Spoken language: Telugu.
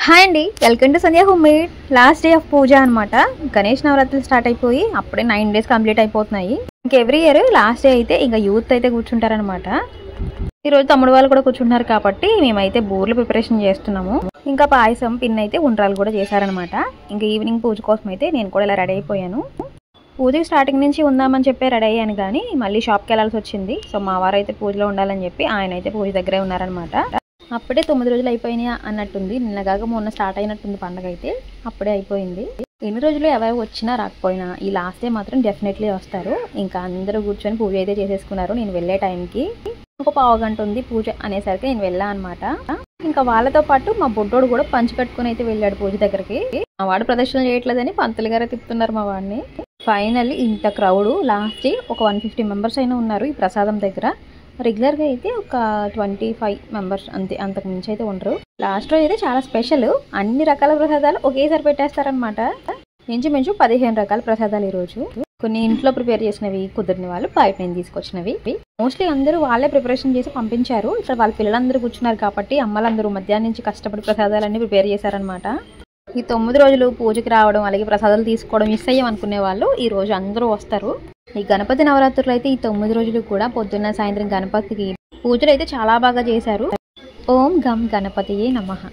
హాయ్ అండి, welcome to Sandhya home made. Last day of puja అనమాట. గణేష్ నవరాత్రులు స్టార్ట్ అయిపోయి అప్పుడే 9 days కంప్లీట్ అయిపోతున్నాయి. ఇంక ఎవ్రీ ఇయర్ లాస్ట్ డే అయితే ఇంకా యూత్ అయితే కూర్చుంటారనమాట. ఈరోజు తమ్ముడు వాళ్ళు కూడా కూర్చుంటున్నారు కాబట్టి మేమైతే బూర్లు ప్రిపరేషన్ చేస్తున్నాము. ఇంకా పాయసం పిన్ అయితే ఉండ్రాలు కూడా చేశారనమాట. ఇంకా ఈవినింగ్ పూజ కోసం అయితే నేను కూడా ఇలా రెడీ అయిపోయాను. పూజకి స్టార్టింగ్ నుంచి ఉందామని చెప్పి రెడీ అయ్యాను, కానీ మళ్ళీ షాప్కి వెళ్ళాల్సి వచ్చింది. సో మా వారు అయితే పూజలో ఉండాలని చెప్పి ఆయన అయితే పూజ దగ్గరే ఉన్నారనమాట. అప్పుడే 9 రోజులు అయిపోయినాయి అన్నట్టుంది. నిన్నగాక మొన్న స్టార్ట్ అయినట్టుంది పండుగ అయితే. అప్పుడే అయిపోయింది. ఎన్ని రోజులు ఎవరు వచ్చినా రాకపోయినా ఈ లాస్ట్ డే మాత్రం డెఫినెట్లీ వస్తారు. ఇంకా అందరూ కూర్చొని పూజ అయితే చేసేసుకున్నారు. నేను వెళ్ళే టైంకి ఒక పావు గంట ఉంది పూజ అనేసరికి నేను వెళ్ళా అనమాట. ఇంకా వాళ్ళతో పాటు మా బొడ్డోడు కూడా పంచి కట్టుకుని అయితే వెళ్ళాడు పూజ దగ్గరికి. మా వాడు ప్రదర్శన చేయట్లేదని పంతులు గారే తిప్పుతున్నారు మా వాడిని. ఫైనల్లీ ఇంత క్రౌడ్, లాస్ట్ ఒక 150 members అయినా ఉన్నారు ఈ ప్రసాదం దగ్గర. రెగ్యులర్గా అయితే ఒక 25 members అంతే, అంతకు మించి అయితే ఉండరు. లాస్ట్ రోజు అయితే చాలా స్పెషల్. అన్ని రకాల ప్రసాదాలు ఒకేసారి పెట్టేస్తారనమాట. ఇంచుమించు 15 రకాల ప్రసాదాలు ఈరోజు. కొన్ని ఇంట్లో ప్రిపేర్ చేసినవి, కుదిరిన వాళ్ళు బయట నుంచి తీసుకొచ్చినవి. మోస్ట్లీ అందరూ వాళ్ళే ప్రిపరేషన్ చేసి పంపించారు. ఇక్కడ వాళ్ళ పిల్లలందరూ కూర్చున్నారు కాబట్టి అమ్మలందరూ మధ్యాహ్నం నుంచి కష్టపడి ప్రసాదాలన్నీ ప్రిపేర్ చేశారనమాట. ఈ 9 రోజులు పూజకి రావడం, అలాగే ప్రసాదాలు తీసుకోవడం మిస్ అయ్యాం అనుకునే వాళ్ళు ఈ రోజు అందరూ వస్తారు. ఈ గణపతి నవరాత్రులు అయితే ఈ 9 రోజులు కూడా పొద్దున్న సాయంత్రం గణపతికి పూజలు అయితే చాలా బాగా చేశారు. ఓం గం గణపతియే నమః.